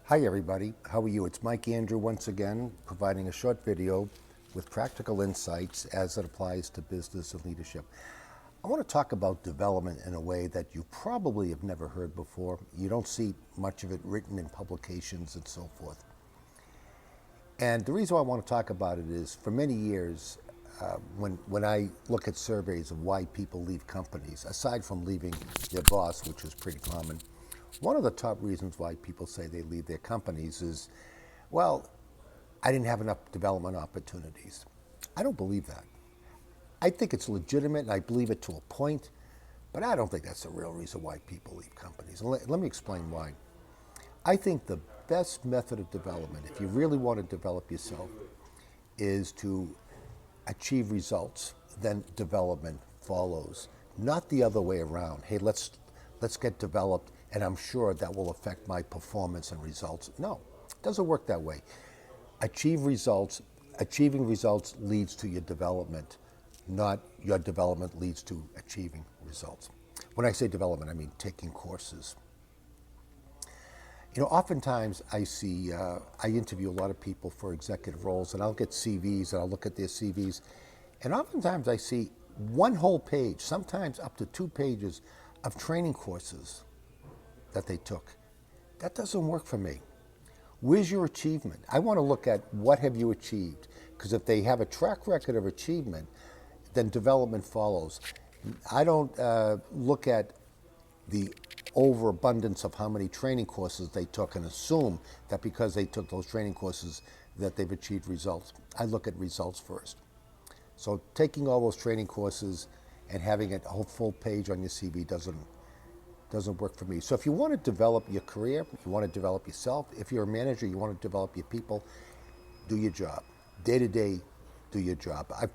Hi everybody, how are you? It's Mike Andrew once again, providing a short video with practical insights as it applies to business and leadership. I want to talk about development in a way that you probably have never heard before. You don't see much of it written in publications and so forth. And the reason why I want to talk about it is for many years, when I look at surveys of why people leave companies, aside from leaving their boss, which is pretty common, one of the top reasons why people say they leave their companies is, well, I didn't have enough development opportunities. I don't believe that. I think it's legitimate and I believe it to a point, but I don't think that's the real reason why people leave companies. And let me explain why. I think the best method of development, if you really want to develop yourself, is to achieve results, then development follows. Not the other way around. Hey, let's get developed and I'm sure that will affect my performance and results. No, it doesn't work that way. Achieve results. Achieving results leads to your development, not your development leads to achieving results. When I say development, I mean taking courses. You know, oftentimes I interview a lot of people for executive roles, and I'll get CVs, and I'll look at their CVs, and oftentimes I see one whole page, sometimes up to 2 pages, of training courses that they took. That doesn't work for me. Where's your achievement? I want to look at what have you achieved, because if they have a track record of achievement, then development follows. I don't look at the overabundance of how many training courses they took and assume that because they took those training courses that they've achieved results. I look at results first. So taking all those training courses and having a whole full page on your CV doesn't work for me. So if you want to develop your career, you want to develop yourself, if you're a manager, you want to develop your people, do your job. Day to day, do your job. I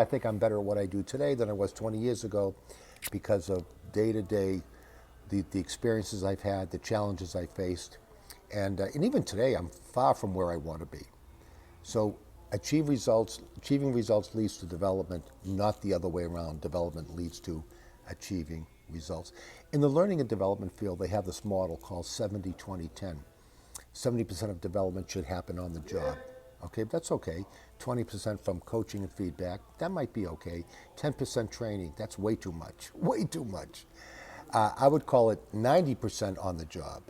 think I'm better at what I do today than I was 20 years ago because of day to day, the experiences I've had, the challenges I faced. And even today, I'm far from where I want to be. So achieving results leads to development, not the other way around. Development leads to achieving results. In the learning and development field, they have this model called 70-20-10. 70% of development should happen on the job. Okay, that's okay. 20% from coaching and feedback, that might be okay. 10% training, that's way too much, way too much. I would call it 90% on the job,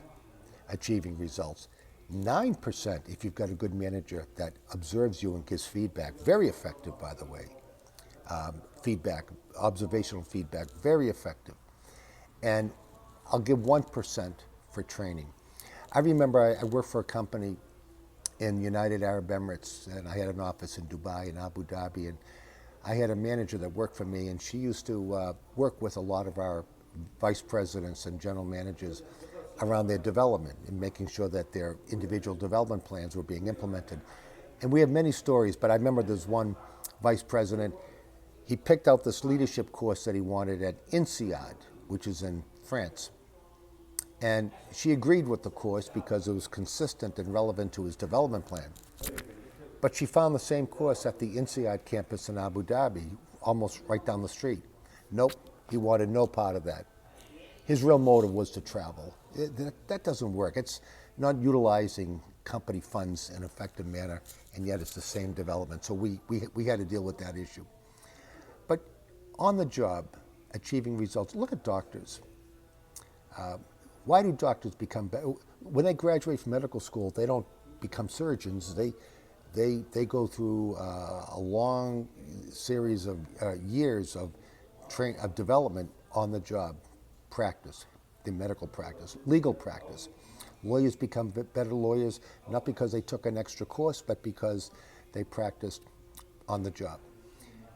achieving results. 9% if you've got a good manager that observes you and gives feedback. Very effective, by the way. Feedback, observational feedback, very effective. And I'll give 1% for training. I remember I worked for a company in United Arab Emirates, and I had an office in Dubai and Abu Dhabi, and I had a manager that worked for me, and she used to work with a lot of our vice presidents and general managers around their development and making sure that their individual development plans were being implemented. And we have many stories, but I remember there's one vice president, he picked out this leadership course that he wanted at INSEAD, which is in France. And she agreed with the course because it was consistent and relevant to his development plan. But she found the same course at the INSEAD campus in Abu Dhabi, almost right down the street. Nope, he wanted no part of that. His real motive was to travel. That doesn't work. It's not utilizing company funds in an effective manner, and yet it's the same development. So we had to deal with that issue. But on the job, achieving results, look at doctors. Why do doctors become better? When they graduate from medical school, they don't become surgeons. They go through a long series of years of development on the job, practice, the medical practice, legal practice. Lawyers become better lawyers, not because they took an extra course, but because they practiced on the job.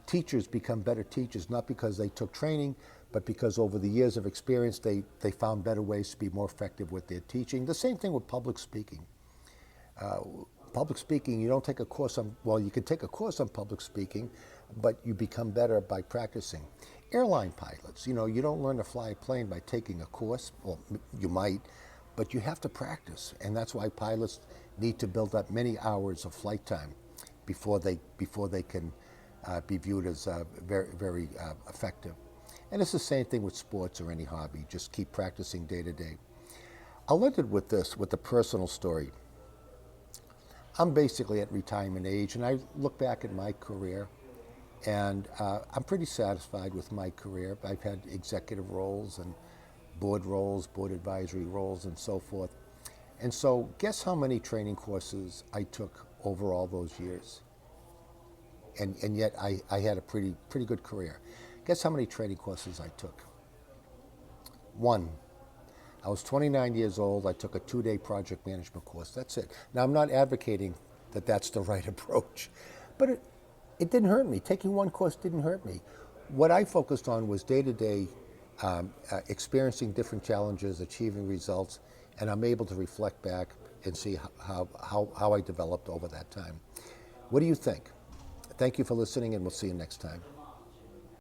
Teachers become better teachers, not because they took training, but because over the years of experience, they found better ways to be more effective with their teaching. The same thing with public speaking. Public speaking, you don't take a course on, well, you can take a course on public speaking, but you become better by practicing. Airline pilots, you don't learn to fly a plane by taking a course. Well, you might, but you have to practice. And that's why pilots need to build up many hours of flight time before they can be viewed as very, very effective. And it's the same thing with sports or any hobby. Just keep practicing day to day. I'll end it with this, with a personal story. I'm basically at retirement age, and I look back at my career, and I'm pretty satisfied with my career. I've had executive roles and board roles, board advisory roles, and so forth. And so, guess how many training courses I took over all those years? And yet I had a pretty good career. Guess how many training courses I took? One. I was 29 years old. I took a 2-day project management course. That's it. Now, I'm not advocating that that's the right approach, but it didn't hurt me. Taking one course didn't hurt me. What I focused on was day-to-day experiencing different challenges, achieving results, and I'm able to reflect back and see how I developed over that time. What do you think? Thank you for listening, and we'll see you next time.